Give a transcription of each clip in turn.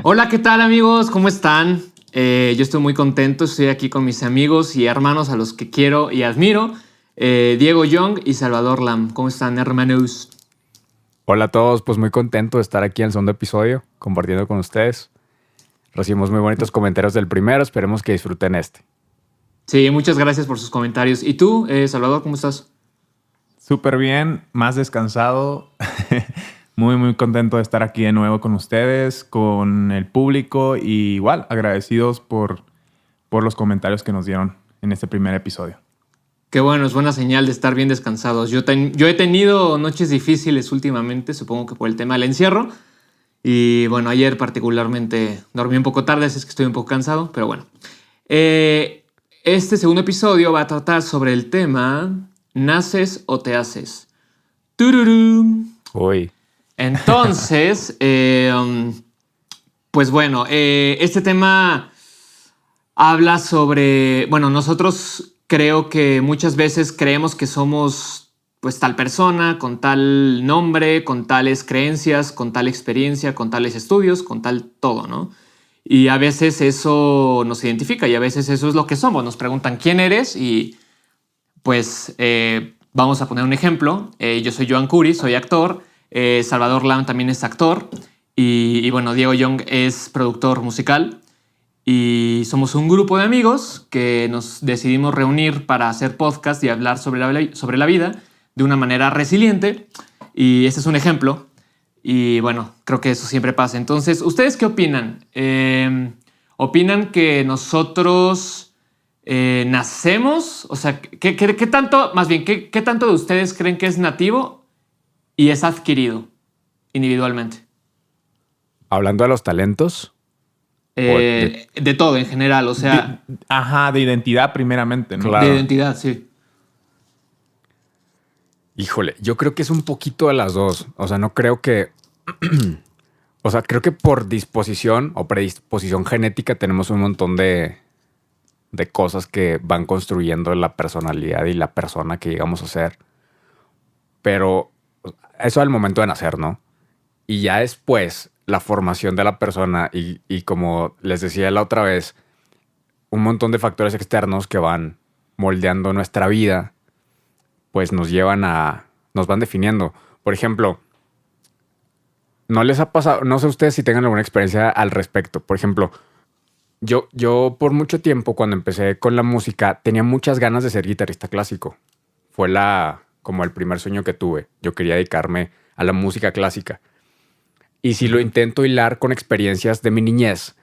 Hola, ¿qué tal amigos? ¿Cómo están? Yo estoy muy contento, estoy aquí con mis amigos y hermanos a los que quiero y admiro, Diego Young y Salvador Lam. ¿Cómo están, hermanos? Hola a todos, pues muy contento de estar aquí en el segundo episodio, compartiendo con ustedes. Recibimos muy bonitos comentarios del primero, esperemos que disfruten este. Sí, muchas gracias por sus comentarios. ¿Y tú, Salvador, cómo estás? Súper bien, más descansado. Muy contento de estar aquí de nuevo con ustedes, con el público y igual agradecidos por los comentarios que nos dieron en este primer episodio. Qué bueno, es buena señal de estar bien descansados. Yo he tenido noches difíciles últimamente, supongo que por el tema del encierro. Y bueno, ayer particularmente dormí un poco tarde, así es que estoy un poco cansado, pero bueno. Este segundo episodio va a tratar sobre el tema ¿naces o te haces? ¡Tururum! Uy. Entonces, pues bueno, este tema habla sobre, bueno, nosotros creo que muchas veces creemos que somos pues tal persona, con tal nombre, con tales creencias, con tal experiencia, con tales estudios, con tal todo, ¿no? Y a veces eso nos identifica y a veces eso es lo que somos. Nos preguntan quién eres y pues vamos a poner un ejemplo. Yo soy Joan Curi, soy actor. Salvador Lam también es actor. Y bueno, Diego Young es productor musical. Y somos un grupo de amigos que nos decidimos reunir para hacer podcast y hablar sobre la vida de una manera resiliente. Y este es un ejemplo. Y bueno, creo que eso siempre pasa. Entonces, ¿ustedes qué opinan? ¿Opinan que nosotros nacemos? O sea, ¿qué tanto, más bien, qué tanto de ustedes creen que es nativo y es adquirido individualmente? Hablando de los talentos. De todo en general, o sea, De identidad primeramente, ¿no? Claro. de identidad, sí. Híjole, yo creo que es un poquito de las dos. O sea, no creo que... O sea, creo que por disposición o predisposición genética tenemos un montón de cosas que van construyendo la personalidad y la persona que llegamos a ser. Pero eso al momento de nacer, ¿no? Y ya después, la formación de la persona y como les decía la otra vez, un montón de factores externos que van moldeando nuestra vida, pues nos van definiendo. Por ejemplo, ¿no les ha pasado? No sé ustedes si tengan alguna experiencia al respecto. Por ejemplo, yo por mucho tiempo, cuando empecé con la música, tenía muchas ganas de ser guitarrista clásico. Fue como el primer sueño que tuve. Yo quería dedicarme a la música clásica. Y si lo intento hilar con experiencias de mi niñez,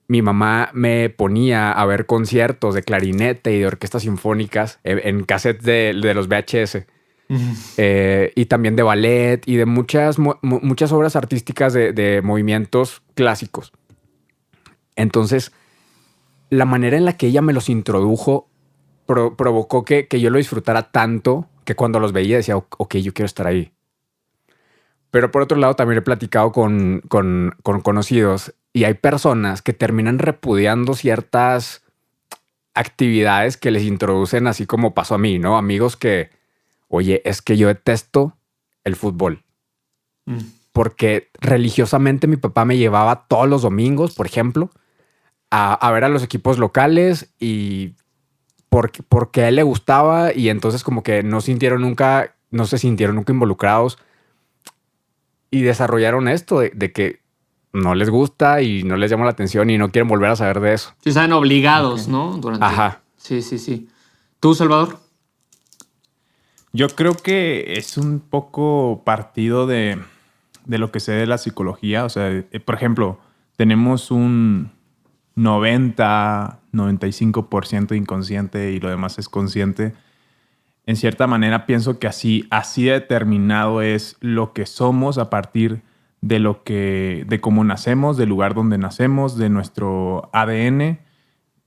mi mamá me ponía a ver conciertos de clarinete y de orquestas sinfónicas en cassettes de los VHS. Y también de ballet y de muchas obras artísticas de movimientos clásicos. Entonces, la manera en la que ella me los introdujo provocó que yo lo disfrutara tanto que cuando los veía decía, ok, yo quiero estar ahí. Pero por otro lado, también he platicado con conocidos y hay personas que terminan repudiando ciertas actividades que les introducen, así como pasó a mí, ¿no? Amigos que, oye, es que yo detesto el fútbol. Porque religiosamente mi papá me llevaba todos los domingos, por ejemplo, a ver a los equipos locales y porque a él le gustaba y entonces como que no se sintieron nunca involucrados y desarrollaron esto de que no les gusta y no les llama la atención y no quieren volver a saber de eso. Sí, saben obligados, Ok. ¿no? Ajá. Sí. ¿Tú, Salvador? Yo creo que es un poco partido de lo que sé de la psicología. O sea, por ejemplo, tenemos un 95% inconsciente y lo demás es consciente. En cierta manera pienso que así determinado es lo que somos a partir de cómo nacemos, del lugar donde nacemos, de nuestro ADN.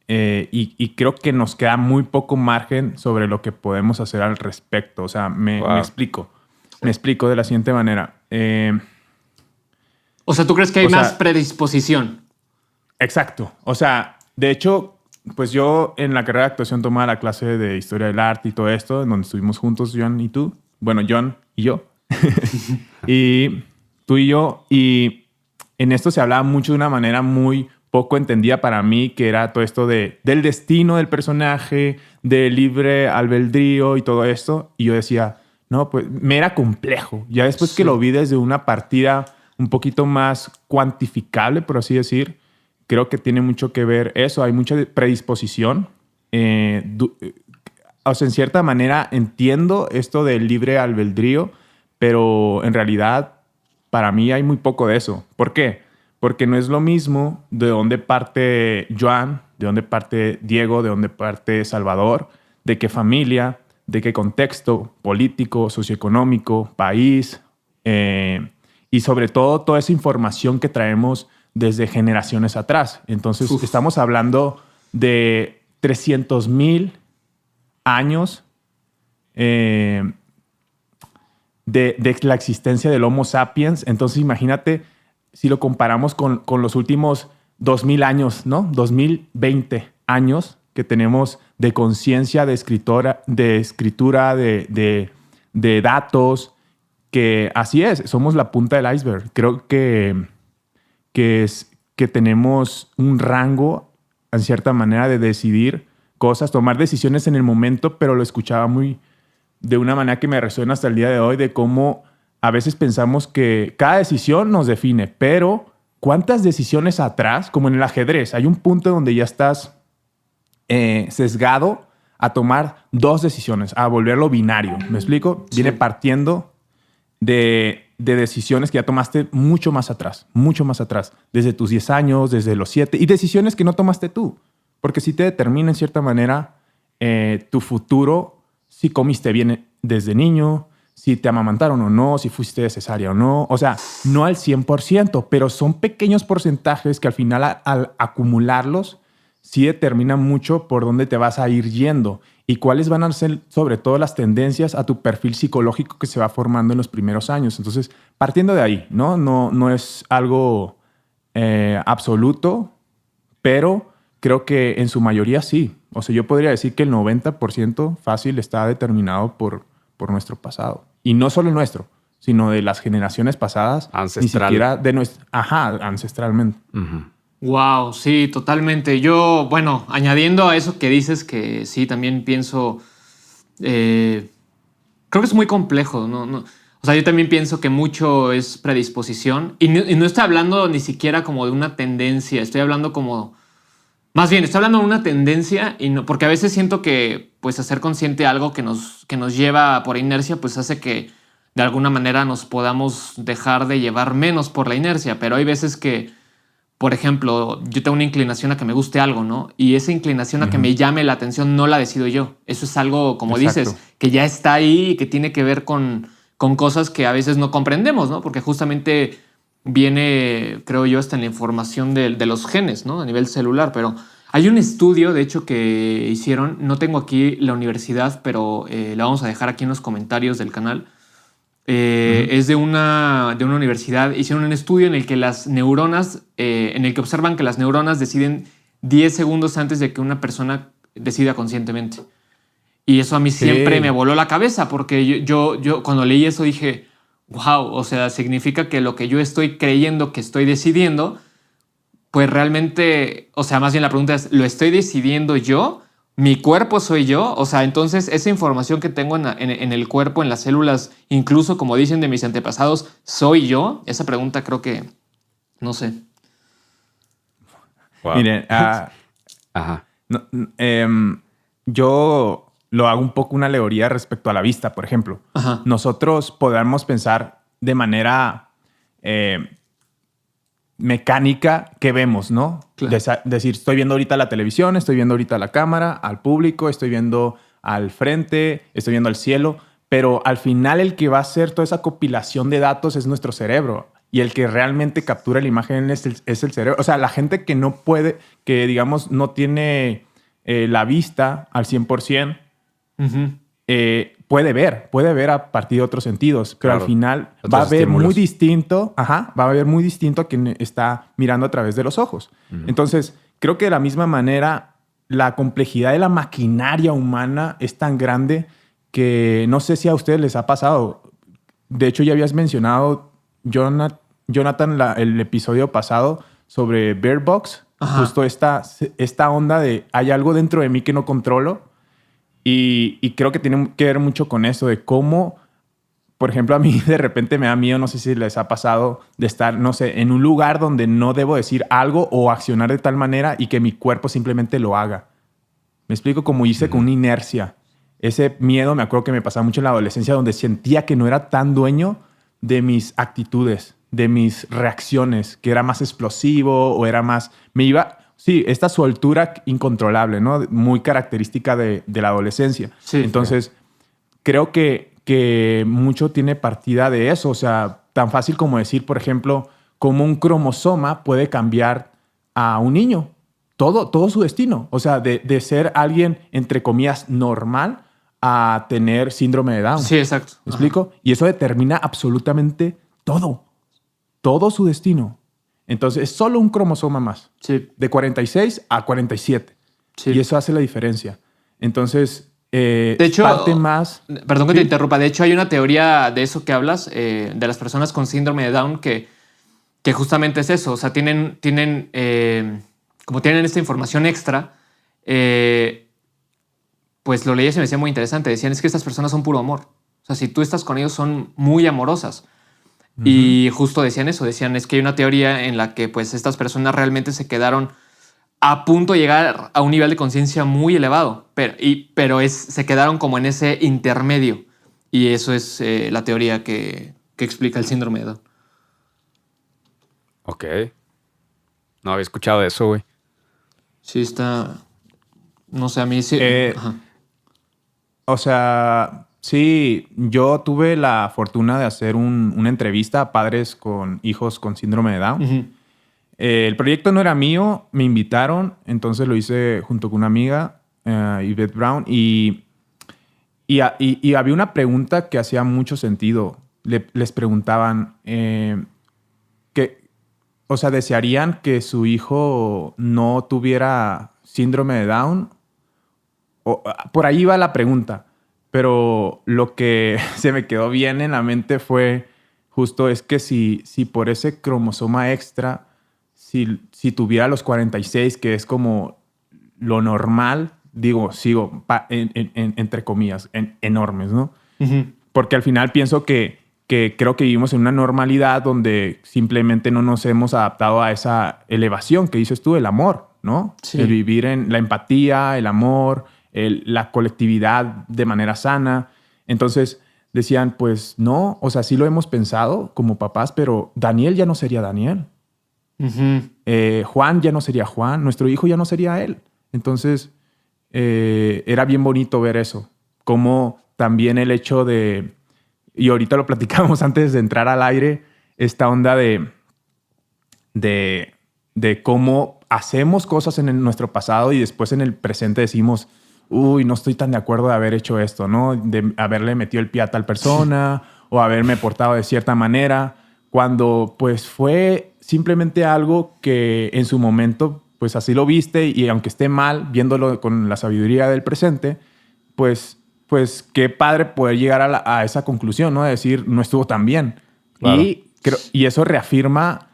Y creo que nos queda muy poco margen sobre lo que podemos hacer al respecto. O sea, me explico. Me explico de la siguiente manera. O sea, ¿tú crees que hay más predisposición? Exacto. O sea, de hecho, pues yo en la carrera de actuación tomaba la clase de historia del arte y todo esto, en donde estuvimos juntos, John y tú. Bueno, John y yo. Y tú y yo. Y en esto se hablaba mucho de una manera muy poco entendida para mí, que era todo esto del destino del personaje, del libre albedrío y todo esto. Y yo decía, no, pues me era complejo. Ya después que lo vi desde una partida un poquito más cuantificable, por así decir, creo que tiene mucho que ver eso. Hay mucha predisposición. O sea, en cierta manera entiendo esto del libre albedrío, pero en realidad para mí hay muy poco de eso. ¿Por qué? Porque no es lo mismo de dónde parte Joan, de dónde parte Diego, de dónde parte Salvador, de qué familia, de qué contexto político, socioeconómico, país, y sobre todo toda esa información que traemos desde generaciones atrás. Entonces, estamos hablando de 300,000 años de la existencia del Homo sapiens. Entonces, imagínate si lo comparamos con los últimos 2,000 años, ¿no? 2020 años que tenemos de conciencia, de escritura, de datos, que así es, somos la punta del iceberg. Creo que tenemos un rango, en cierta manera, de decidir cosas, tomar decisiones en el momento, pero lo escuchaba de una manera que me resuena hasta el día de hoy, de cómo a veces pensamos que cada decisión nos define, pero ¿cuántas decisiones atrás, como en el ajedrez, hay un punto donde ya estás sesgado a tomar 2 decisiones, a volverlo binario? ¿Me explico? Sí. Viene partiendo de decisiones que ya tomaste mucho más atrás, desde tus 10 años, desde los 7, y decisiones que no tomaste tú, porque sí te determina en cierta manera tu futuro, si comiste bien desde niño, si te amamantaron o no, si fuiste cesárea o no. O sea, no al 100%, pero son pequeños porcentajes que al final, al acumularlos, sí determinan mucho por dónde te vas a ir yendo y cuáles van a ser, sobre todo, las tendencias a tu perfil psicológico que se va formando en los primeros años. Entonces, partiendo de ahí, no es algo absoluto, pero creo que en su mayoría sí. O sea, yo podría decir que el 90% fácil está determinado por nuestro pasado. Y no solo nuestro, sino de las generaciones pasadas. Ancestral. Ni siquiera de nuestra... Ajá, ancestralmente. Uh-huh. Wow, sí, totalmente. Yo, bueno, añadiendo a eso que dices, que sí, también pienso, creo que es muy complejo, ¿no? O sea, yo también pienso que mucho es predisposición y no estoy hablando ni siquiera como de una tendencia, estoy hablando como, más bien, estoy hablando de una tendencia y no, porque a veces siento que, pues, hacer consciente algo que nos lleva por inercia, pues hace que de alguna manera nos podamos dejar de llevar menos por la inercia, pero hay veces que, por ejemplo, yo tengo una inclinación a que me guste algo, ¿no? Y esa inclinación a que me llame la atención no la decido yo. Eso es algo, como dices, que ya está ahí y que tiene que ver con cosas que a veces no comprendemos, ¿no? Porque justamente viene, creo yo, hasta en la información de los genes, ¿no? A nivel celular. Pero hay un estudio, de hecho, que hicieron, no tengo aquí la universidad, pero la vamos a dejar aquí en los comentarios del canal. Es de una universidad. Hicieron un estudio en el que las neuronas, en el que observan que las neuronas deciden 10 segundos antes de que una persona decida conscientemente. Y eso a mí siempre me voló la cabeza, porque yo cuando leí eso dije, wow, o sea, significa que lo que yo estoy creyendo que estoy decidiendo, pues realmente, o sea, más bien la pregunta es, ¿lo estoy decidiendo yo? ¿Mi cuerpo soy yo? O sea, entonces esa información que tengo en el cuerpo, en las células, incluso como dicen de mis antepasados, ¿soy yo? Esa pregunta creo que, no sé. Wow. Miren, Ajá. Yo lo hago un poco una alegoría respecto a la vista, por ejemplo. Ajá. Nosotros podemos pensar de manera mecánica que vemos, ¿no? Claro. Decir, estoy viendo ahorita la televisión, estoy viendo ahorita la cámara, al público, estoy viendo al frente, estoy viendo al cielo, pero al final el que va a hacer toda esa compilación de datos es nuestro cerebro, y el que realmente captura la imagen es el cerebro. O sea, la gente que no puede, que digamos no tiene la vista al 100%, puede ver a partir de otros sentidos, pero al final va a ver muy distinto, va a ver muy distinto a quien está mirando a través de los ojos. Entonces, creo que de la misma manera, la complejidad de la maquinaria humana es tan grande que no sé si a ustedes les ha pasado. De hecho, ya habías mencionado, Jonathan, el episodio pasado sobre Bear Box. Ajá. Justo esta onda de hay algo dentro de mí que no controlo. Y creo que tiene que ver mucho con eso, de cómo, por ejemplo, a mí de repente me da miedo, no sé si les ha pasado, de estar, no sé, en un lugar donde no debo decir algo o accionar de tal manera y que mi cuerpo simplemente lo haga. Me explico, como hice con una inercia. Ese miedo me acuerdo que me pasaba mucho en la adolescencia, donde sentía que no era tan dueño de mis actitudes, de mis reacciones, que era más explosivo o era más... Sí, esta soltura incontrolable, ¿no? Muy característica de la adolescencia. Sí. Entonces, creo que mucho tiene partida de eso. O sea, tan fácil como decir, por ejemplo, cómo un cromosoma puede cambiar a un niño. Todo su destino. O sea, de ser alguien, entre comillas, normal a tener síndrome de Down. Sí, exacto. ¿Me explico? Y eso determina absolutamente todo su destino. Entonces, es solo un cromosoma más. Sí. De 46 a 47. Sí. Y eso hace la diferencia. Entonces, de hecho, parte más... Perdón que ¿Sí? te interrumpa. De hecho, hay una teoría de eso que hablas, de las personas con síndrome de Down, que justamente es eso. O sea, como tienen esta información extra, pues lo leí y se me decía muy interesante. Decían, es que estas personas son puro amor. O sea, si tú estás con ellos, son muy amorosas. Y justo decían eso. Decían, es que hay una teoría en la que pues estas personas realmente se quedaron a punto de llegar a un nivel de conciencia muy elevado, pero se quedaron como en ese intermedio. Y eso es la teoría que explica el síndrome de Down. Ok. No había escuchado de eso, güey. Sí, está... No sé, a mí sí... Ajá. O sea, sí, yo tuve la fortuna de hacer una entrevista a padres con hijos con síndrome de Down. Uh-huh. El proyecto no era mío, me invitaron, entonces lo hice junto con una amiga, Yvette Brown, y había una pregunta que hacía mucho sentido. Les preguntaban o sea, ¿desearían que su hijo no tuviera síndrome de Down? Por ahí va la pregunta, pero lo que se me quedó bien en la mente fue justo es que si por ese cromosoma extra, si tuviera los 46, que es como lo normal, entre comillas, enormes, ¿no? Uh-huh. Porque al final pienso que creo que vivimos en una normalidad donde simplemente no nos hemos adaptado a esa elevación que dices tú, el amor, ¿no? Sí. El vivir en la empatía, el amor, la colectividad de manera sana. Entonces decían, pues no, o sea, sí lo hemos pensado como papás, pero Daniel ya no sería Daniel. Uh-huh. Juan ya no sería Juan, nuestro hijo ya no sería él. Entonces era bien bonito ver eso, como también el hecho de... Y ahorita lo platicamos antes de entrar al aire, esta onda de cómo hacemos cosas en nuestro pasado y después en el presente decimos, uy, no estoy tan de acuerdo de haber hecho esto, ¿no? De haberle metido el pie a tal persona o haberme portado de cierta manera, cuando pues fue simplemente algo que en su momento pues así lo viste y aunque esté mal, viéndolo con la sabiduría del presente, pues qué padre poder llegar a esa conclusión, ¿no? De decir, no estuvo tan bien. Claro. Y eso reafirma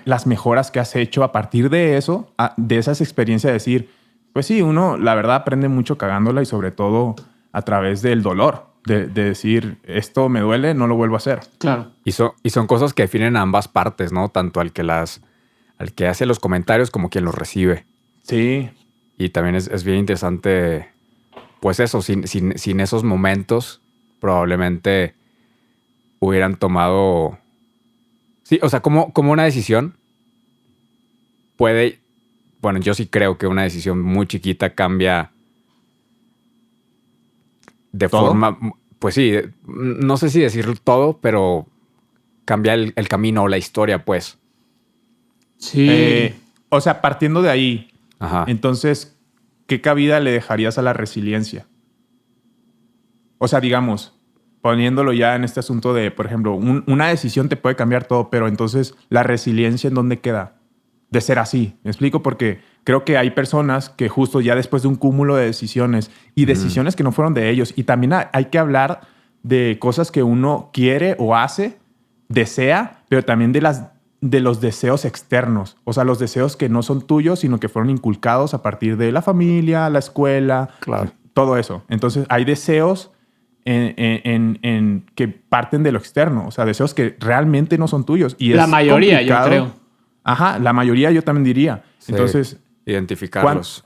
las mejoras que has hecho a partir de eso, de esas experiencias, de decir, pues sí, uno la verdad aprende mucho cagándola y sobre todo a través del dolor, de decir, esto me duele, no lo vuelvo a hacer. Claro. Y son cosas que definen a ambas partes, ¿no? Tanto al que hace los comentarios como quien los recibe. Sí. Y también es bien interesante... Pues eso, sin esos momentos, probablemente hubieran tomado... Sí, o sea, como una decisión puede... Bueno, yo sí creo que una decisión muy chiquita cambia de ¿Todo? forma... Pues sí, no sé si decirlo todo, pero cambia el camino o la historia, pues. Sí. O sea, partiendo de ahí, Ajá. entonces... ¿Qué cabida le dejarías a la resiliencia? O sea, digamos, poniéndolo ya en este asunto de, por ejemplo, una decisión te puede cambiar todo, pero entonces la resiliencia ¿en dónde queda? De ser así. ¿Me explico? Porque creo que hay personas que justo ya después de un cúmulo de decisiones y decisiones que no fueron de ellos, y también hay que hablar de cosas que uno quiere o hace desea, pero también de los deseos externos. O sea, los deseos que no son tuyos, sino que fueron inculcados a partir de la familia, la escuela, Claro. todo eso. Entonces, hay deseos que parten de lo externo. O sea, deseos que realmente no son tuyos. Y La es mayoría, yo complicado. creo. Ajá, la mayoría yo también diría. Sí, Entonces, identificarlos.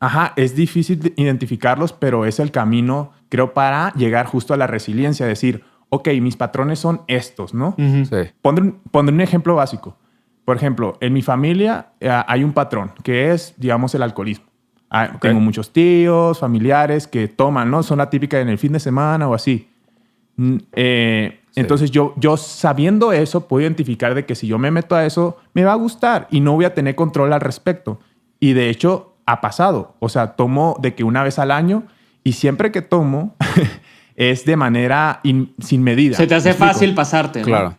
ajá, es difícil identificarlos, pero es el camino, creo, para llegar justo a la resiliencia. Decir, ok, mis patrones son estos, ¿no? Ujú. Sí. Pondré un ejemplo básico. Por ejemplo, en mi familia hay un patrón que es, digamos, el alcoholismo. Tengo muchos tíos, familiares que toman, ¿no? Son la típica en el fin de semana o así. Entonces yo sabiendo eso puedo identificar de que si yo me meto a eso me va a gustar y no voy a tener control al respecto. Y de hecho ha pasado. O sea, tomo de que una vez al año y siempre que tomo es de manera sin medida. Se te hace ¿Me explico? fácil pasarte, ¿no? Claro.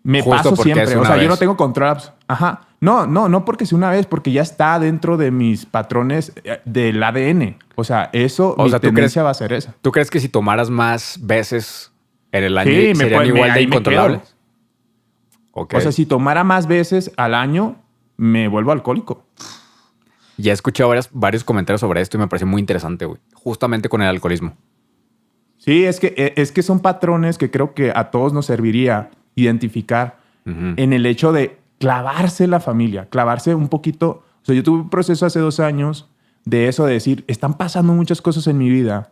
Me Justo paso porque es siempre. O una sea, yo vez. no tengo control. Ajá. No porque sea una vez, porque ya está dentro de mis patrones del ADN. O sea, eso, O mi sea, ¿tú tendencia crees- va a ser esa. ¿Tú crees que si tomaras más veces en el año Sí, serían igual de ahí me incontrolables? quedo. Ok. O sea, si tomara más veces al año, me vuelvo alcohólico. Ya he escuchado varios comentarios sobre esto y me pareció muy interesante, güey. Justamente con el alcoholismo. Sí, es que son patrones que creo que a todos nos serviría identificar Ujú. en el hecho de clavarse en la familia, clavarse un poquito. O sea, yo tuve un proceso hace 2 años de eso, de decir, están pasando muchas cosas en mi vida.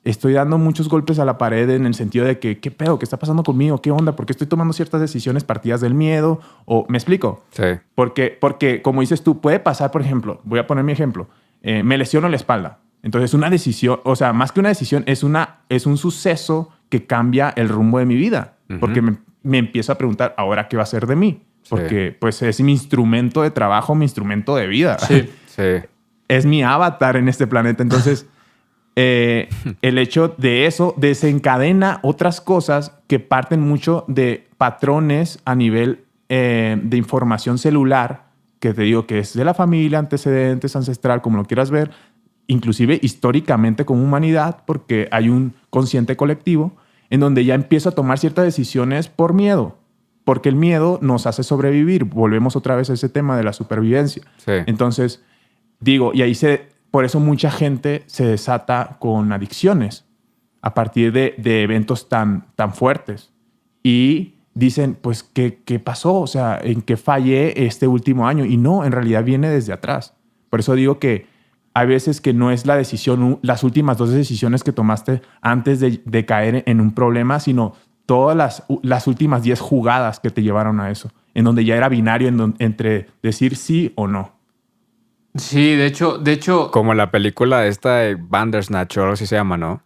Estoy dando muchos golpes a la pared en el sentido de que, ¿qué pedo? ¿Qué está pasando conmigo? ¿Qué onda? ¿Por qué estoy tomando ciertas decisiones partidas del miedo? O, ¿me explico? Sí. Porque, como dices tú, puede pasar, por ejemplo, voy a poner mi ejemplo, me lesiono la espalda. Entonces, una decisión, o sea, más que una decisión, es un suceso que cambia el rumbo de mi vida. Ujú. Porque me empiezo a preguntar, ¿ahora qué va a ser de mí? Sí. Porque, pues, es mi instrumento de trabajo, mi instrumento de vida. Sí. Sí. Es mi avatar en este planeta. Entonces, el hecho de eso desencadena otras cosas que parten mucho de patrones a nivel de información celular, que te digo que es de la familia, antecedentes, ancestral, como lo quieras ver, inclusive históricamente como humanidad, porque hay un consciente colectivo en donde ya empiezo a tomar ciertas decisiones por miedo, porque el miedo nos hace sobrevivir. Volvemos otra vez a ese tema de la supervivencia. Sí. Entonces, digo, y ahí por eso mucha gente se desata con adicciones a partir de eventos tan fuertes. Y dicen, pues, ¿qué pasó? O sea, ¿en qué fallé este último año? Y no, en realidad viene desde atrás. Por eso digo que hay veces que no es la decisión, las últimas 2 decisiones que tomaste antes de caer en un problema, sino todas las últimas 10 jugadas que te llevaron a eso, en donde ya era binario entre decir sí o no. Sí, de hecho, Como la película esta de Bandersnatch o algo así se llama, ¿no?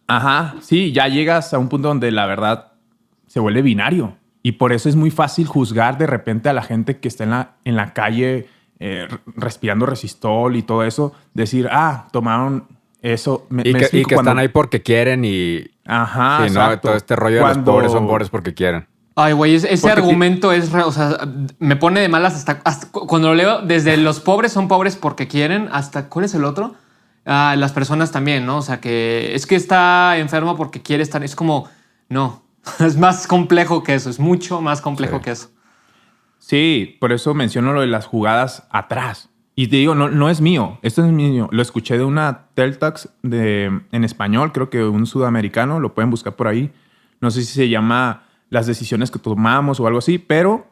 Ajá, sí, ya llegas a un punto donde la verdad se vuelve binario. Y por eso es muy fácil juzgar de repente a la gente que está en la calle respirando resistol y todo eso. Decir, tomaron eso. Y que están ahí porque quieren y... Ajá, sí, ¿no? exacto. Todo este rollo de los pobres son pobres porque quieren. ay, güey, ese Porque argumento o sea, me pone de malas hasta cuando lo leo, desde los pobres son pobres porque quieren, hasta, ¿cuál es el otro? Las personas también, ¿no? O sea, que es que está enfermo porque quiere estar, es como, no, es más complejo que eso, es mucho más complejo Sí. que eso. Sí, por eso menciono lo de las jugadas atrás. Y te digo, no es mío. Esto no es mío. Lo escuché de una TED Talks en español, creo que un sudamericano, lo pueden buscar por ahí. No sé si se llama Las decisiones que tomamos o algo así, pero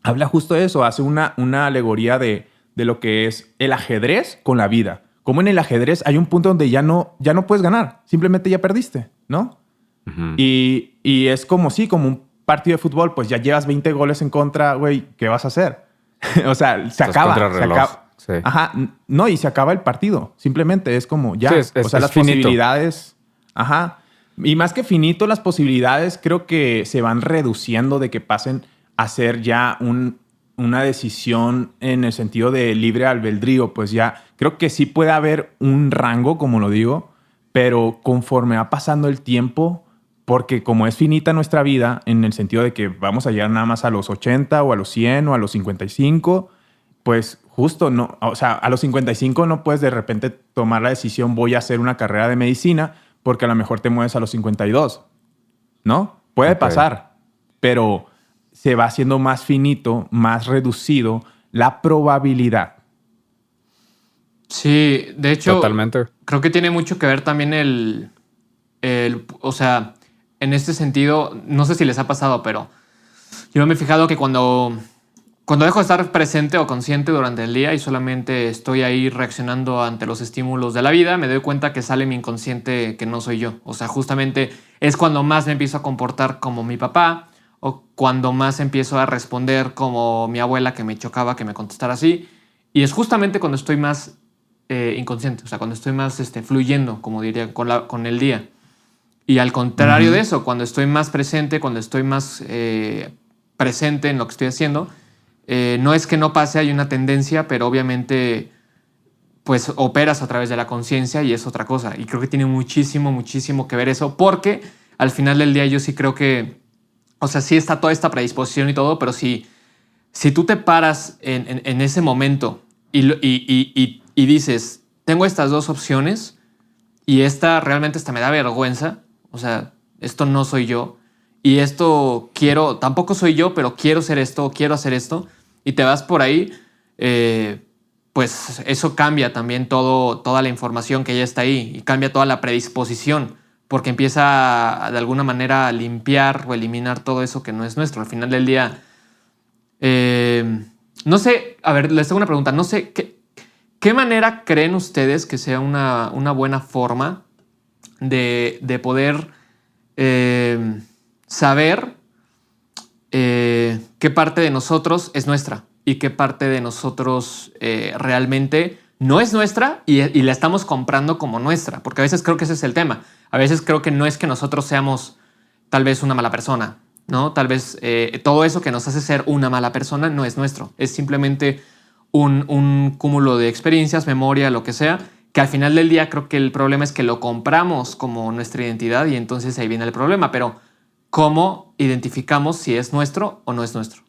habla justo de eso. Hace una alegoría de lo que es el ajedrez con la vida. Como en el ajedrez hay un punto donde ya no puedes ganar. Simplemente ya perdiste, ¿no? Ujú. Y es como un partido de fútbol, pues ya llevas 20 goles en contra, güey, ¿qué vas a hacer? O sea, se Estás acaba. contra el Se reloj. acaba. Sí. Ajá, no, y se acaba el partido. Simplemente es como ya. Sí, o sea, es las finito. posibilidades. Ajá. Y más que finito, las posibilidades creo que se van reduciendo de que pasen a ser ya una decisión en el sentido de libre albedrío. Pues ya creo que sí puede haber un rango, como lo digo, pero conforme va pasando el tiempo, porque como es finita nuestra vida, en el sentido de que vamos a llegar nada más a los 80 o a los 100 o a los 55, pues justo no, o sea, a los 55 no puedes de repente tomar la decisión, voy a hacer una carrera de medicina, porque a lo mejor te mueves a los 52, ¿no? Puede Ok. pasar, pero se va haciendo más finito, más reducido la probabilidad. Sí, de hecho, Totalmente. creo que tiene mucho que ver también o sea, en este sentido, no sé si les ha pasado, pero yo me he fijado que cuando dejo de estar presente o consciente durante el día y solamente estoy ahí reaccionando ante los estímulos de la vida, me doy cuenta que sale mi inconsciente que no soy yo. O sea, justamente es cuando más me empiezo a comportar como mi papá o cuando más empiezo a responder como mi abuela que me chocaba que me contestara así. Y es justamente cuando estoy más inconsciente, o sea, cuando estoy más fluyendo, como diría, con el día. Y al contrario de eso, cuando estoy más presente, cuando estoy más presente en lo que estoy haciendo, no es que no pase, hay una tendencia, pero obviamente pues operas a través de la conciencia y es otra cosa. Y creo que tiene muchísimo, muchísimo que ver eso, porque al final del día yo sí creo que, o sea, sí está toda esta predisposición y todo, pero si tú te paras en ese momento y dices, tengo estas dos opciones y esta realmente hasta me da vergüenza, o sea, esto no soy yo y esto tampoco soy yo, pero quiero ser esto, quiero hacer esto, y te vas por ahí, pues eso cambia también toda la información que ya está ahí y cambia toda la predisposición, porque empieza de alguna manera a limpiar o eliminar todo eso que no es nuestro. Al final del día, no sé, a ver, les tengo una pregunta, no sé, ¿qué manera creen ustedes que sea una buena forma de poder saber qué parte de nosotros es nuestra y qué parte de nosotros realmente no es nuestra y la estamos comprando como nuestra? Porque a veces creo que ese es el tema. A veces creo que no es que nosotros seamos tal vez una mala persona, ¿no? Tal vez todo eso que nos hace ser una mala persona no es nuestro. Es simplemente un cúmulo de experiencias, memoria, lo que sea, que al final del día creo que el problema es que lo compramos como nuestra identidad y entonces ahí viene el problema. Pero ¿cómo identificamos si es nuestro o no es nuestro?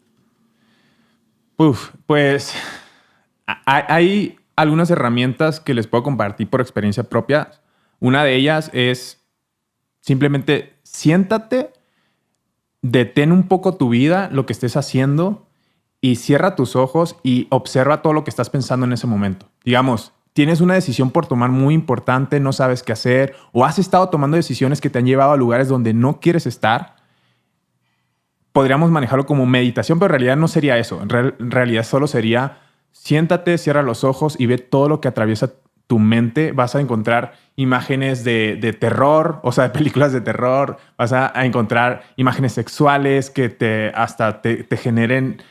Pues hay algunas herramientas que les puedo compartir por experiencia propia. Una de ellas es simplemente siéntate, detén un poco tu vida, lo que estés haciendo, y cierra tus ojos y observa todo lo que estás pensando en ese momento. Digamos, tienes una decisión por tomar muy importante, no sabes qué hacer, o has estado tomando decisiones que te han llevado a lugares donde no quieres estar. Podríamos manejarlo como meditación, pero en realidad no sería eso. En realidad solo sería siéntate, cierra los ojos y ve todo lo que atraviesa tu mente. Vas a encontrar imágenes de terror, o sea, de películas de terror. Vas a encontrar imágenes sexuales que te generen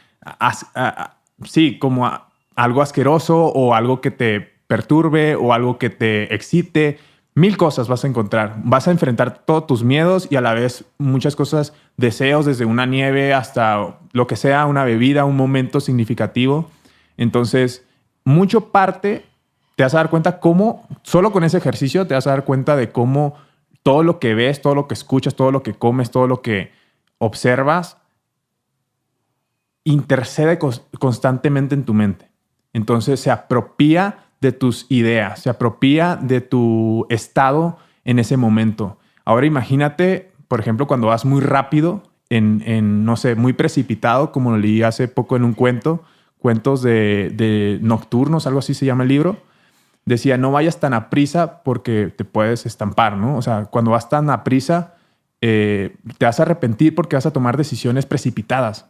sí, como algo asqueroso o algo que te perturbe o algo que te excite. Mil cosas vas a encontrar. Vas a enfrentar todos tus miedos y a la vez muchas cosas, deseos, desde una nieve hasta lo que sea, una bebida, un momento significativo. Entonces, mucho parte te vas a dar cuenta cómo, solo con ese ejercicio te vas a dar cuenta de cómo todo lo que ves, todo lo que escuchas, todo lo que comes, todo lo que observas intercede constantemente en tu mente. Entonces se apropia de tus ideas, se apropia de tu estado en ese momento. Ahora imagínate, por ejemplo, cuando vas muy rápido, no sé, muy precipitado, como lo leí hace poco en un cuentos de nocturnos, algo así se llama el libro. Decía, no vayas tan a prisa porque te puedes estampar, ¿no? O sea, cuando vas tan a prisa, te vas a arrepentir porque vas a tomar decisiones precipitadas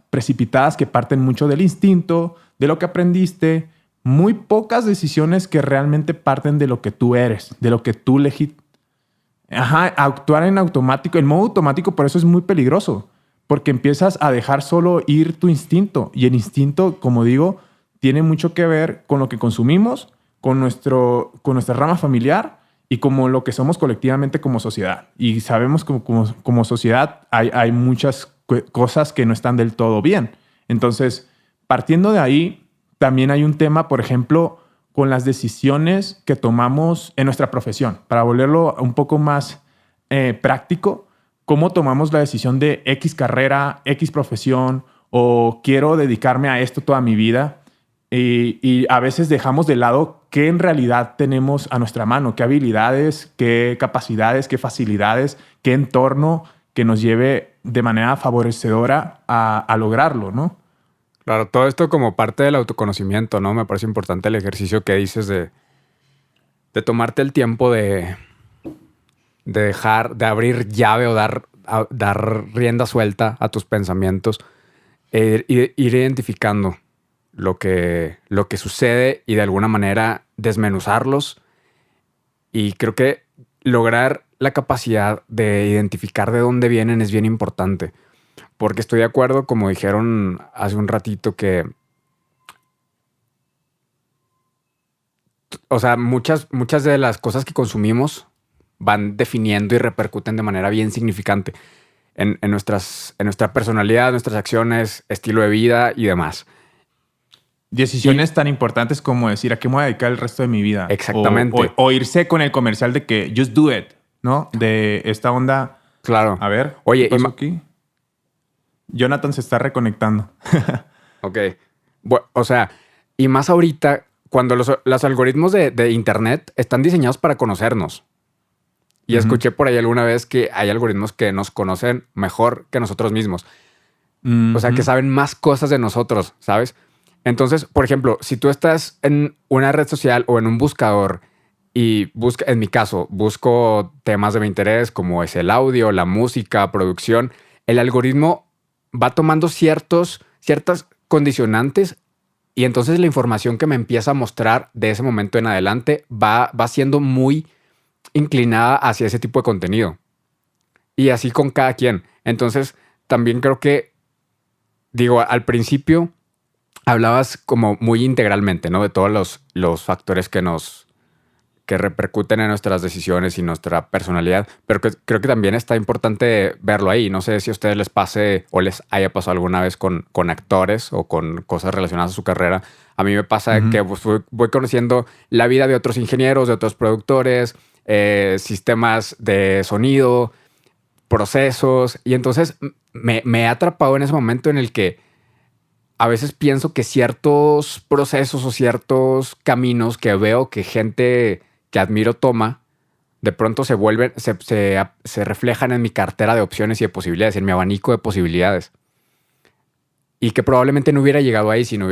que parten mucho del instinto, de lo que aprendiste, muy pocas decisiones que realmente parten de lo que tú eres, de lo que tú actuar en automático, en modo automático. Por eso es muy peligroso, porque empiezas a dejar solo ir tu instinto, y el instinto, como digo, tiene mucho que ver con lo que consumimos, con nuestra rama familiar y como lo que somos colectivamente como sociedad. Y sabemos que como sociedad hay muchas cosas que no están del todo bien. Entonces, partiendo de ahí, también hay un tema, por ejemplo, con las decisiones que tomamos en nuestra profesión. Para volverlo un poco más práctico, cómo tomamos la decisión de X carrera, X profesión, o quiero dedicarme a esto toda mi vida. Y a veces dejamos de lado qué en realidad tenemos a nuestra mano, qué habilidades, qué capacidades, qué facilidades, qué entorno que nos lleve de manera favorecedora a lograrlo, ¿no? Claro, todo esto como parte del autoconocimiento, ¿no? Me parece importante el ejercicio que dices de tomarte el tiempo de dejar, de abrir llave o dar rienda suelta a tus pensamientos, ir identificando lo que sucede y de alguna manera desmenuzarlos. Y creo que lograr la capacidad de identificar de dónde vienen es bien importante. Porque estoy de acuerdo, como dijeron hace un ratito, que, o sea, muchas de las cosas que consumimos van definiendo y repercuten de manera bien significante en nuestra personalidad, nuestras acciones, estilo de vida y demás. Decisiones tan importantes como decir a qué me voy a dedicar el resto de mi vida. Exactamente. O irse con el comercial de que just do it, ¿no? De esta onda. Claro. A ver, oye, ¿qué pasó aquí? Jonathan se está reconectando. Ok. O sea, y más ahorita, cuando los algoritmos de Internet están diseñados para conocernos. Y escuché por ahí alguna vez que hay algoritmos que nos conocen mejor que nosotros mismos. O sea, que saben más cosas de nosotros, ¿sabes? Entonces, por ejemplo, si tú estás en una red social o en un buscador y en mi caso, busco temas de mi interés como es el audio, la música, producción, el algoritmo va tomando ciertas condicionantes y entonces la información que me empieza a mostrar de ese momento en adelante va siendo muy inclinada hacia ese tipo de contenido. Y así con cada quien. Entonces, también creo que, digo, al principio hablabas como muy integralmente, ¿no? De todos los factores que repercuten en nuestras decisiones y nuestra personalidad, pero creo que también está importante verlo ahí. No sé si a ustedes les pase o les haya pasado alguna vez con actores o con cosas relacionadas a su carrera. A mí me pasa que pues, voy conociendo la vida de otros ingenieros, de otros productores, sistemas de sonido, procesos, y entonces me he atrapado en ese momento en el que a veces pienso que ciertos procesos o ciertos caminos que veo que gente que admiro toma, de pronto se reflejan en mi cartera de opciones y de posibilidades, en mi abanico de posibilidades. Y que probablemente no hubiera llegado ahí si no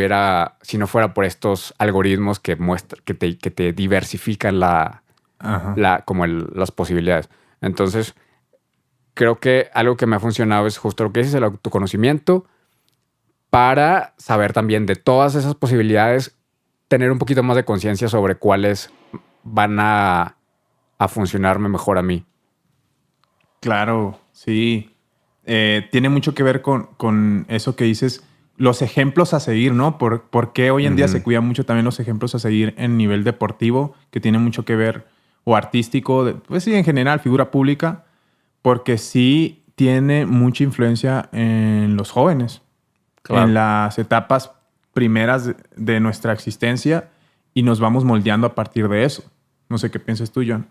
fuera por estos algoritmos que te diversifican las posibilidades. Entonces, creo que algo que me ha funcionado es justo lo que dices, el autoconocimiento, para saber también de todas esas posibilidades, tener un poquito más de conciencia sobre cuáles van a funcionarme mejor a mí. Claro, sí. Tiene mucho que ver con eso que dices, los ejemplos a seguir, ¿no? ¿Por qué hoy en día se cuidan mucho también los ejemplos a seguir en nivel deportivo, que tiene mucho que ver, o artístico, pues sí, en general, figura pública, porque sí tiene mucha influencia en los jóvenes, claro, en las etapas primeras de nuestra existencia, y nos vamos moldeando a partir de eso. No sé qué piensas tú, John.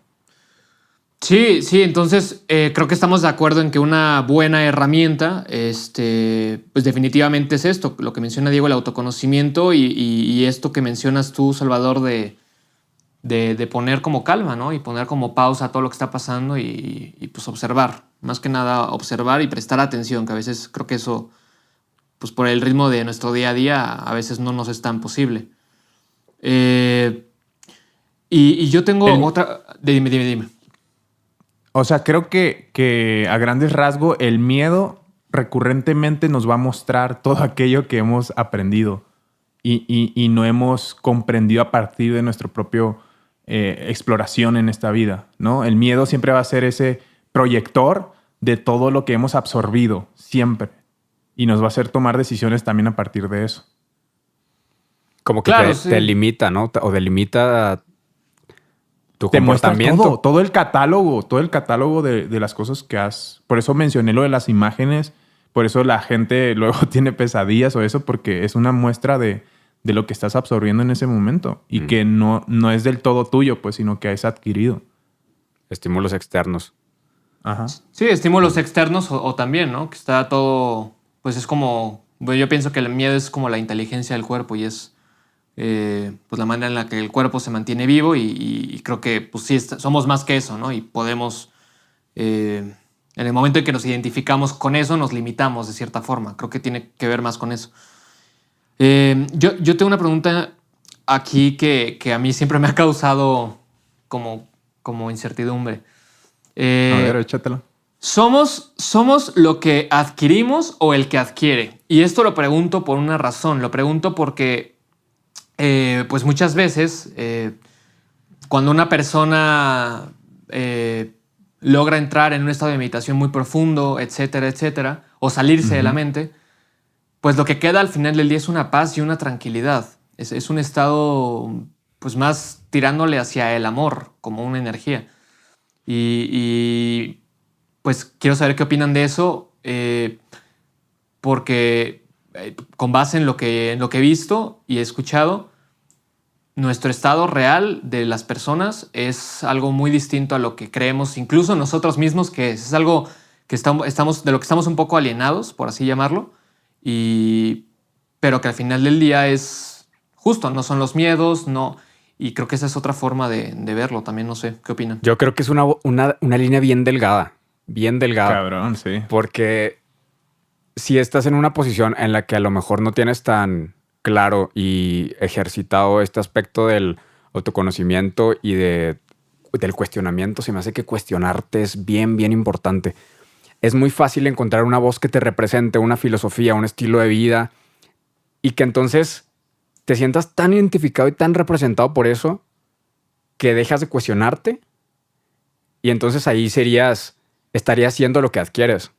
Sí, entonces creo que estamos de acuerdo en que una buena herramienta, pues definitivamente es esto, lo que menciona Diego, el autoconocimiento y esto que mencionas tú, Salvador, de poner como calma, ¿no? Y poner como pausa a todo lo que está pasando y pues observar, más que nada observar y prestar atención, que a veces creo que eso, pues por el ritmo de nuestro día a día, a veces no nos es tan posible. Y yo tengo otra... Dime. O sea, creo que a grandes rasgos el miedo recurrentemente nos va a mostrar todo aquello que hemos aprendido y no hemos comprendido a partir de nuestro propio exploración en esta vida, ¿no? El miedo siempre va a ser ese proyector de todo lo que hemos absorbido, siempre. Y nos va a hacer tomar decisiones también a partir de eso. Como que claro, te limita, ¿no? O delimita tu comportamiento. Muestra todo el catálogo de las cosas que has... Por eso mencioné lo de las imágenes, por eso la gente luego tiene pesadillas o eso, porque es una muestra de lo que estás absorbiendo en ese momento y que no es del todo tuyo, pues, sino que es adquirido. Estímulos externos. Ajá. Sí, estímulos externos o también, ¿no? Que está todo... Pues es como... Bueno, yo pienso que el miedo es como la inteligencia del cuerpo y es... pues la manera en la que el cuerpo se mantiene vivo y creo que pues sí somos más que eso, ¿no? Y podemos En el momento en que nos identificamos con eso, nos limitamos de cierta forma. Creo que tiene que ver más con eso. Yo tengo una pregunta aquí que a mí siempre me ha causado como incertidumbre. A ver, échatelo. ¿Somos lo que adquirimos o el que adquiere? Y esto lo pregunto por una razón. Lo pregunto porque pues muchas veces cuando una persona logra entrar en un estado de meditación muy profundo, etcétera, etcétera, o salirse de la mente, pues lo que queda al final del día es una paz y una tranquilidad. Es un estado pues más tirándole hacia el amor, como una energía. Y pues quiero saber qué opinan de eso, porque con base en lo que he visto y he escuchado, nuestro estado real de las personas es algo muy distinto a lo que creemos, incluso nosotros mismos, que es algo que estamos de lo que estamos un poco alienados, por así llamarlo, pero que al final del día es justo, no son los miedos, no. Y creo que esa es otra forma de verlo también, no sé, ¿qué opinan? Yo creo que es una línea bien delgada. Cabrón, sí. Porque si estás en una posición en la que a lo mejor no tienes tan claro y ejercitado este aspecto del autoconocimiento y del cuestionamiento, se me hace que cuestionarte es bien, bien importante. Es muy fácil encontrar una voz que te represente, una filosofía, un estilo de vida, y que entonces te sientas tan identificado y tan representado por eso que dejas de cuestionarte, y entonces ahí estarías siendo lo que adquieres.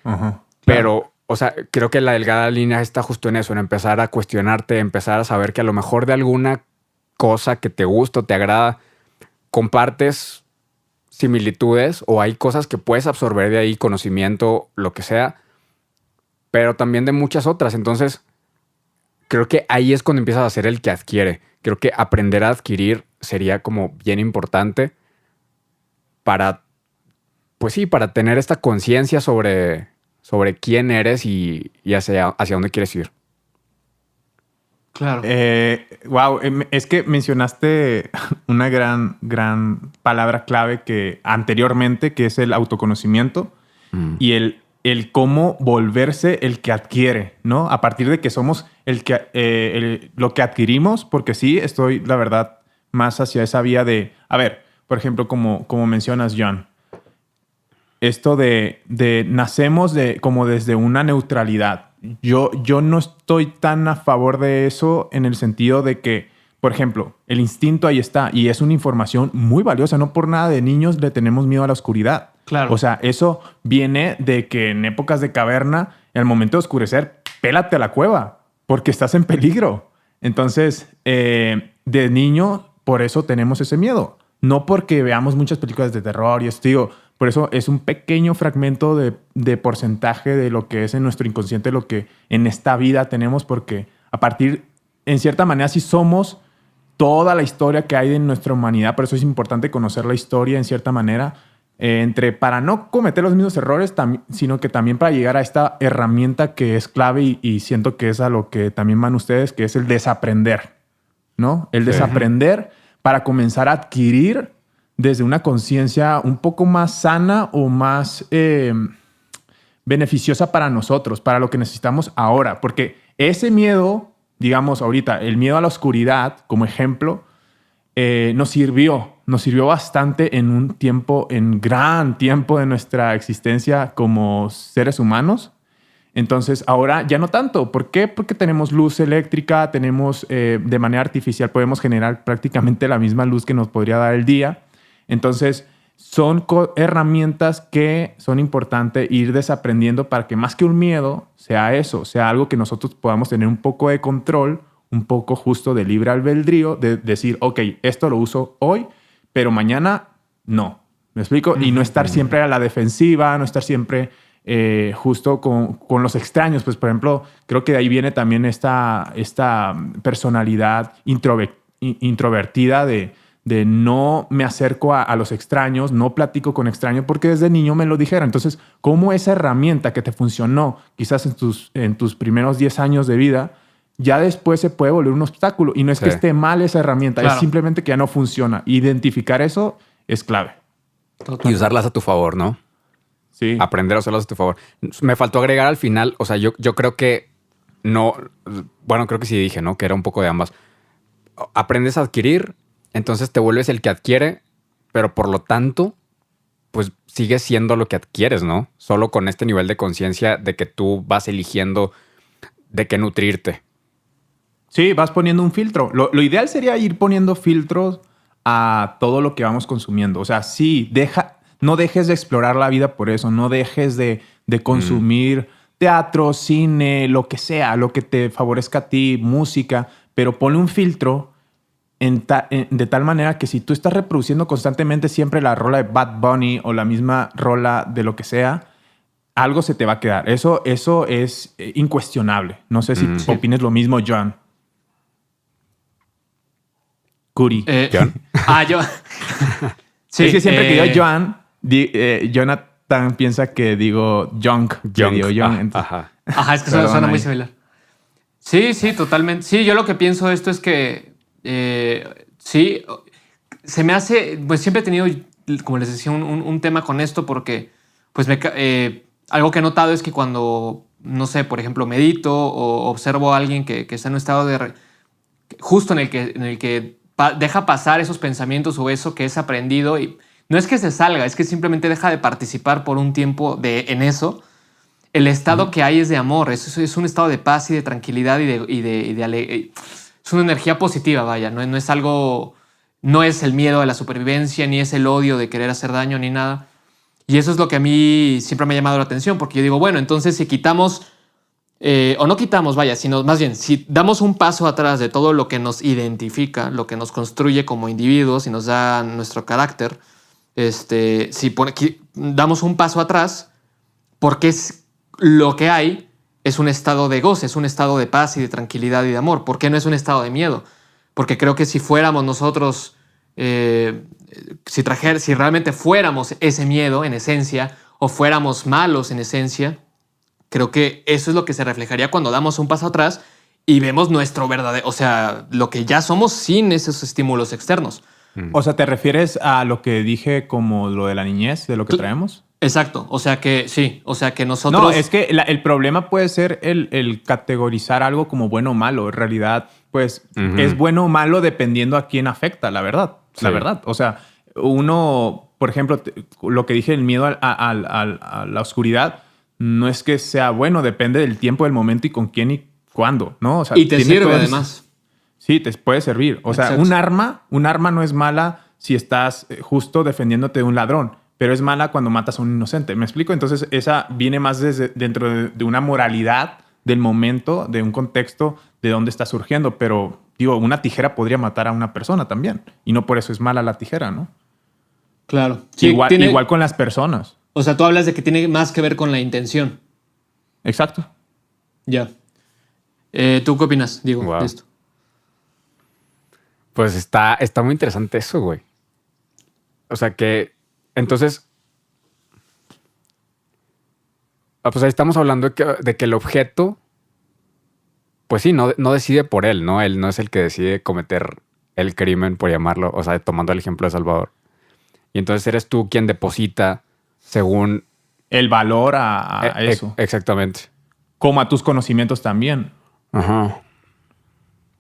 Ajá. Pero, o sea, creo que la delgada línea está justo en eso, en empezar a cuestionarte, empezar a saber que a lo mejor de alguna cosa que te gusta o te agrada, compartes similitudes o hay cosas que puedes absorber de ahí, conocimiento, lo que sea, pero también de muchas otras. Entonces, creo que ahí es cuando empiezas a ser el que adquiere. Creo que aprender a adquirir sería como bien importante para, pues sí, para tener esta conciencia sobre quién eres y hacia dónde quieres ir. Claro. Wow, es que mencionaste una gran palabra clave que anteriormente, que es el autoconocimiento y el cómo volverse el que adquiere, ¿no? A partir de que somos lo que adquirimos, porque sí, estoy, la verdad, más hacia esa vía de, a ver, por ejemplo, como mencionas, John, esto de nacemos como desde una neutralidad. Yo no estoy tan a favor de eso en el sentido de que, por ejemplo, el instinto ahí está y es una información muy valiosa. No por nada de niños le tenemos miedo a la oscuridad. Claro. O sea, eso viene de que en épocas de caverna, en el momento de oscurecer, pélate a la cueva porque estás en peligro. Entonces, de niño, por eso tenemos ese miedo. No porque veamos muchas películas de terror y esto, digo, por eso es un pequeño fragmento de porcentaje de lo que es en nuestro inconsciente, lo que en esta vida tenemos, porque a partir, en cierta manera, sí somos toda la historia que hay de nuestra humanidad. Por eso es importante conocer la historia en cierta manera, para no cometer los mismos errores, sino que también para llegar a esta herramienta que es clave y siento que es a lo que también van ustedes, que es el desaprender, ¿no? El desaprender para comenzar a adquirir desde una conciencia un poco más sana o más beneficiosa para nosotros, para lo que necesitamos ahora. Porque ese miedo, digamos ahorita, el miedo a la oscuridad, como ejemplo, nos sirvió bastante en un tiempo, en gran tiempo de nuestra existencia como seres humanos. Entonces, ahora ya no tanto. ¿Por qué? Porque tenemos luz eléctrica, tenemos de manera artificial, podemos generar prácticamente la misma luz que nos podría dar el día. Entonces, son herramientas que son importantes ir desaprendiendo para que más que un miedo sea eso, sea algo que nosotros podamos tener un poco de control, un poco justo de libre albedrío, de decir, ok, esto lo uso hoy, pero mañana no. ¿Me explico? Y no estar siempre a la defensiva, no estar siempre justo con los extraños. Pues, por ejemplo, creo que de ahí viene también esta personalidad introvertida de no me acerco a los extraños, no platico con extraños porque desde niño me lo dijeron. Entonces, ¿cómo esa herramienta que te funcionó quizás en tus primeros 10 años de vida, ya después se puede volver un obstáculo? Y no es que esté mal esa herramienta, es simplemente que ya no funciona. Identificar eso es clave. Y usarlas a tu favor, ¿no? Sí. Aprender a usarlos a tu favor. Me faltó agregar al final, o sea, yo creo que no, bueno, creo que sí dije, ¿no? Que era un poco de ambas. Aprendes a adquirir, entonces te vuelves el que adquiere, pero por lo tanto, pues sigues siendo lo que adquieres, ¿no? Solo con este nivel de conciencia de que tú vas eligiendo de qué nutrirte. Sí, vas poniendo un filtro. Lo ideal sería ir poniendo filtros a todo lo que vamos consumiendo. O sea, sí, no dejes de explorar la vida por eso. No dejes de consumir teatro, cine, lo que sea, lo que te favorezca a ti, música, pero ponle un filtro de tal manera que si tú estás reproduciendo constantemente siempre la rola de Bad Bunny o la misma rola de lo que sea, algo se te va a quedar. Eso es incuestionable. No sé si opines lo mismo, John. Curi. ¿John? Yo. Sí, es que siempre que digo John, Jonathan piensa que digo Junk. Ajá. Ajá, es que suena muy similar. Sí, totalmente. Sí, yo lo que pienso de esto es que sí, se me hace, pues siempre he tenido, como les decía, un tema con esto porque pues algo que he notado es que cuando, no sé, por ejemplo, medito o observo a alguien que está en un estado justo en el que deja pasar esos pensamientos o eso que es aprendido y no es que se salga, es que simplemente deja de participar por un tiempo en eso. El estado que hay es de amor, es un estado de paz y de tranquilidad y de alegría. Es una energía positiva, vaya, no es algo, no es el miedo a la supervivencia, ni es el odio de querer hacer daño, ni nada. Y eso es lo que a mí siempre me ha llamado la atención, porque yo digo, bueno, entonces si quitamos, o no quitamos, vaya, sino más bien, si damos un paso atrás de todo lo que nos identifica, lo que nos construye como individuos y nos da nuestro carácter, si damos un paso atrás, porque es lo que hay, es un estado de goce, es un estado de paz y de tranquilidad y de amor. ¿Por qué no es un estado de miedo? Porque creo que si fuéramos nosotros, si realmente fuéramos ese miedo en esencia, o fuéramos malos en esencia, creo que eso es lo que se reflejaría cuando damos un paso atrás y vemos nuestro verdadero, o sea, lo que ya somos sin esos estímulos externos. O sea, ¿te refieres a lo que dije como lo de la niñez, de lo que traemos? Exacto, o sea que sí, o sea que nosotros... No, es que el problema puede ser el categorizar algo como bueno o malo. En realidad, pues es bueno o malo dependiendo a quién afecta, la verdad. Sí. La verdad. O sea, uno, por ejemplo, lo que dije, el miedo a la oscuridad, no es que sea bueno, depende del tiempo, del momento y con quién y cuándo, ¿no? O sea, y te sirve además. Sí, te puede servir. O sea, Exacto. un arma no es mala si estás justo defendiéndote de un ladrón, pero es mala cuando matas a un inocente. ¿Me explico? Entonces, esa viene más dentro de una moralidad del momento, de un contexto de dónde está surgiendo. Pero, digo, una tijera podría matar a una persona también. Y no por eso es mala la tijera, ¿no? Claro. Sí, igual con las personas. O sea, tú hablas de que tiene más que ver con la intención. Exacto. Ya. ¿Tú qué opinas, Diego, Wow. de esto? Pues está muy interesante eso, güey. O sea que, entonces, pues ahí estamos hablando de que el objeto, pues sí, no decide por él, ¿no? Él no es el que decide cometer el crimen, por llamarlo, o sea, tomando el ejemplo de Salvador. Y entonces eres tú quien deposita según... El valor a eso. Exactamente. Como a tus conocimientos también. Ajá.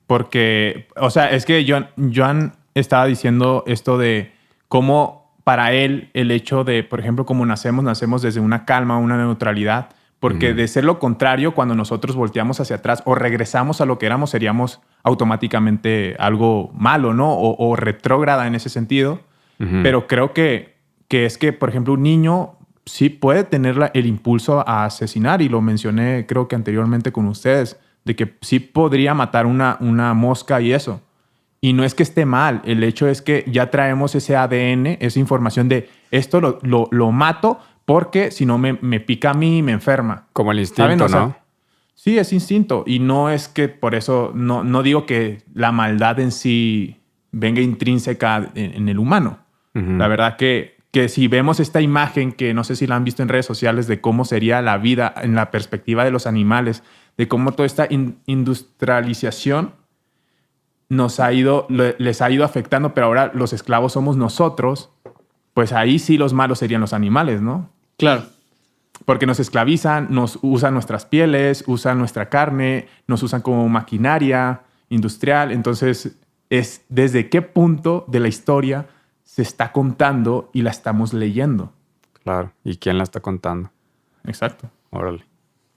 Porque, o sea, es que Joan estaba diciendo esto de cómo para él el hecho de, por ejemplo, como nacemos desde una calma, una neutralidad, porque de ser lo contrario, cuando nosotros volteamos hacia atrás o regresamos a lo que éramos, seríamos automáticamente algo malo, ¿no? O retrógrada en ese sentido. Pero creo que es que, por ejemplo, un niño sí puede tener el impulso a asesinar, y lo mencioné creo que anteriormente con ustedes, de que sí podría matar una mosca y eso. Y no es que esté mal, el hecho es que ya traemos ese ADN, esa información de esto lo mato porque si no me pica a mí y me enferma. Como el instinto, O sea, ¿no? Sí, es instinto. Y no es que por eso, no digo que la maldad en sí venga intrínseca en el humano. La verdad que si vemos esta imagen, que no sé si la han visto en redes sociales, de cómo sería la vida en la perspectiva de los animales, de cómo toda esta industrialización les ha ido afectando, pero ahora los esclavos somos nosotros, pues ahí sí los malos serían los animales, ¿no? Claro. porque nos esclavizan, nos usan nuestras pieles, usan nuestra carne, nos usan como maquinaria industrial. Entonces, es desde qué punto de la historia se está contando y la estamos leyendo. Claro. ¿Y quién la está contando? Exacto. Órale.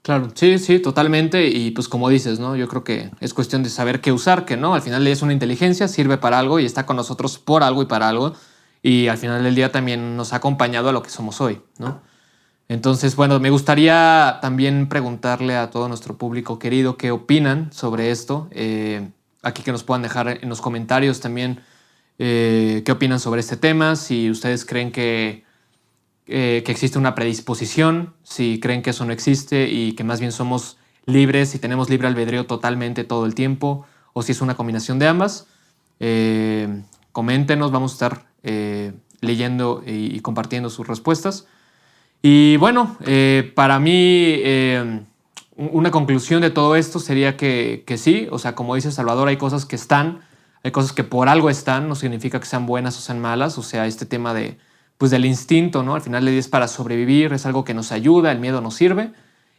Claro, sí, sí, totalmente. Y pues como dices, ¿no? Yo creo que es cuestión de saber qué usar, qué no. Al final es una inteligencia, sirve para algo y está con nosotros por algo y para algo. Y al final del día también nos ha acompañado a lo que somos hoy, ¿no? Entonces, bueno, me gustaría también preguntarle a todo nuestro público querido qué opinan sobre esto. Aquí que nos puedan dejar en los comentarios también qué opinan sobre este tema, si ustedes creen que existe una predisposición, si creen que eso no existe y que más bien somos libres y tenemos libre albedrío totalmente todo el tiempo, o si es una combinación de ambas. Coméntenos, vamos a estar leyendo y compartiendo sus respuestas. Y bueno, para mí una conclusión de todo esto sería que sí, o sea, como dice Salvador, hay cosas que están, hay cosas que por algo están, no significa que sean buenas o sean malas, o sea, este tema de, pues del instinto, ¿no? Al final es para sobrevivir, es algo que nos ayuda, el miedo nos sirve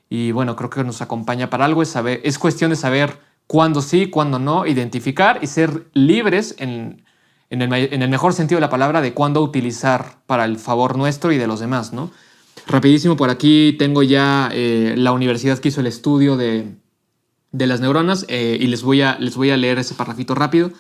y bueno, creo que nos acompaña para algo, es cuestión de saber cuándo sí, cuándo no, identificar y ser libres en el mejor sentido de la palabra de cuándo utilizar para el favor nuestro y de los demás, ¿no? Rapidísimo, por aquí tengo ya la universidad que hizo el estudio de las neuronas y les voy a leer ese parrafito rápido.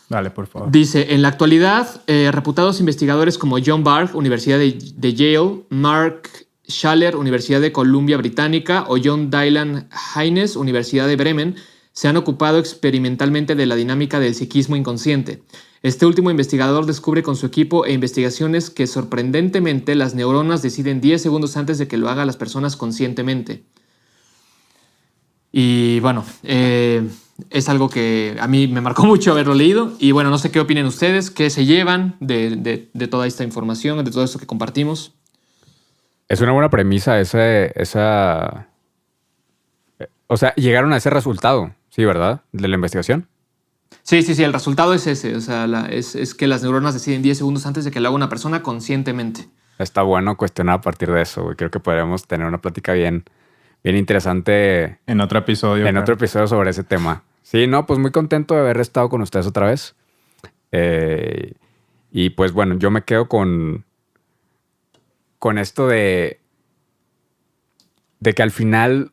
Dale, por favor. Dice, en la actualidad, reputados investigadores como John Bargh, Universidad de Yale, Mark Schaller, Universidad de Columbia Británica, o John Dylan Haynes, Universidad de Bremen, se han ocupado experimentalmente de la dinámica del psiquismo inconsciente. Este último investigador descubre con su equipo e investigaciones que sorprendentemente las neuronas deciden 10 segundos antes de que lo hagan las personas conscientemente. Y bueno, es algo que a mí me marcó mucho haberlo leído. Y bueno, no sé qué opinen ustedes, qué se llevan de toda esta información, de todo esto que compartimos. Es una buena premisa o sea, llegaron a ese resultado, sí, ¿verdad? De la investigación. Sí, el resultado es ese. O sea, es que las neuronas deciden 10 segundos antes de que lo haga una persona conscientemente. Está bueno cuestionar a partir de eso, güey. Creo que podríamos tener una plática bien interesante En otro episodio. en otro episodio sobre ese tema. Sí, no, pues muy contento de haber estado con ustedes otra vez. Y pues bueno, yo me quedo con esto de que al final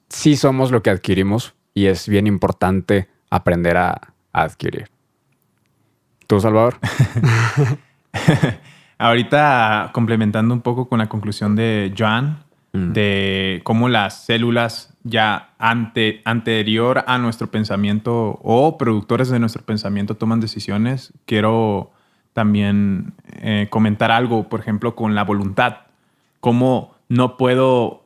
sí somos lo que adquirimos y es bien importante aprender a adquirir. ¿Tú, Salvador? Ahorita complementando un poco con la conclusión de Joan, de cómo las células ya anterior a nuestro pensamiento o productores de nuestro pensamiento toman decisiones, quiero también comentar algo, por ejemplo, con la voluntad. Cómo no puedo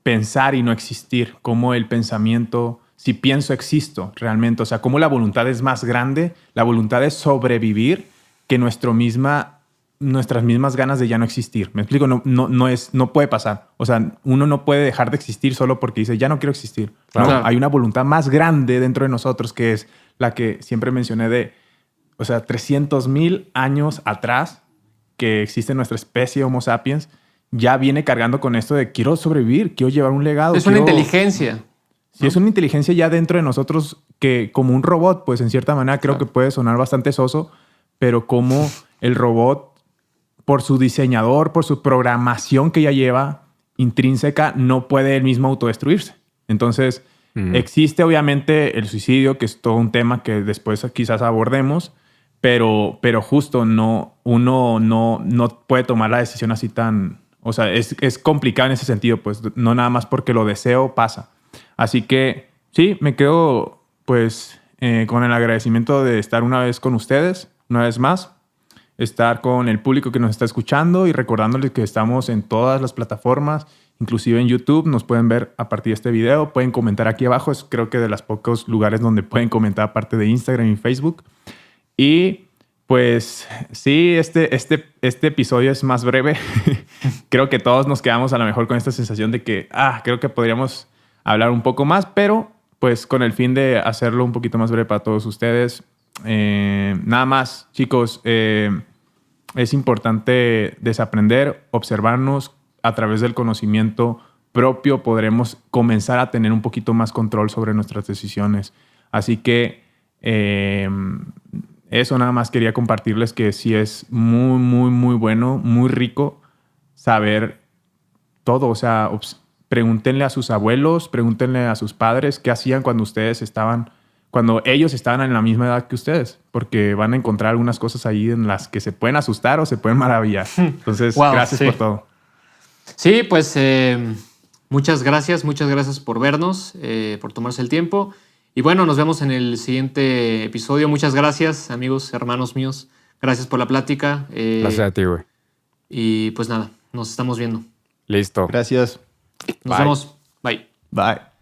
pensar y no existir, cómo el pensamiento, si pienso, existo realmente. O sea, cómo la voluntad es más grande, la voluntad es sobrevivir que nuestras mismas ganas de ya no existir. ¿Me explico? No puede pasar. O sea, uno no puede dejar de existir solo porque dice, ya no quiero existir. Claro. No, hay una voluntad más grande dentro de nosotros que es la que siempre mencioné de, o sea, 300,000 años atrás que existe nuestra especie Homo sapiens, ya viene cargando con esto de quiero sobrevivir, quiero llevar un legado. Es una inteligencia. Sí, es una inteligencia ya dentro de nosotros que como un robot, pues en cierta manera creo que puede sonar bastante soso, pero como el robot, por su diseñador, por su programación que ya lleva intrínseca, no puede él mismo autodestruirse. Entonces, existe obviamente el suicidio, que es todo un tema que después quizás abordemos, pero justo uno no puede tomar la decisión así tan... O sea, es complicado en ese sentido, pues no nada más porque lo deseo pasa. Así que sí, me quedo pues con el agradecimiento de estar una vez con ustedes, una vez más, estar con el público que nos está escuchando y recordándoles que estamos en todas las plataformas, inclusive en YouTube, nos pueden ver a partir de este video, pueden comentar aquí abajo, es creo que de los pocos lugares donde pueden comentar aparte de Instagram y Facebook. Y pues sí, este episodio es más breve. Creo que todos nos quedamos a lo mejor con esta sensación de que, creo que podríamos hablar un poco más, pero pues con el fin de hacerlo un poquito más breve para todos ustedes. Nada más, chicos, es importante desaprender, observarnos, a través del conocimiento propio podremos comenzar a tener un poquito más control sobre nuestras decisiones. Así que eso nada más quería compartirles, que sí es muy, muy, muy bueno, muy rico saber todo. O sea, pregúntenle a sus abuelos, pregúntenle a sus padres qué hacían cuando ellos estaban en la misma edad que ustedes, porque van a encontrar algunas cosas ahí en las que se pueden asustar o se pueden maravillar. Entonces, Wow, gracias sí. por todo. Sí, pues muchas gracias por vernos, por tomarse el tiempo. Y bueno, nos vemos en el siguiente episodio. Muchas gracias, amigos, hermanos míos. Gracias por la plática. Gracias a ti, güey. Y pues nada, nos estamos viendo. Listo. Gracias. Nos Bye. vemos. Bye. Bye.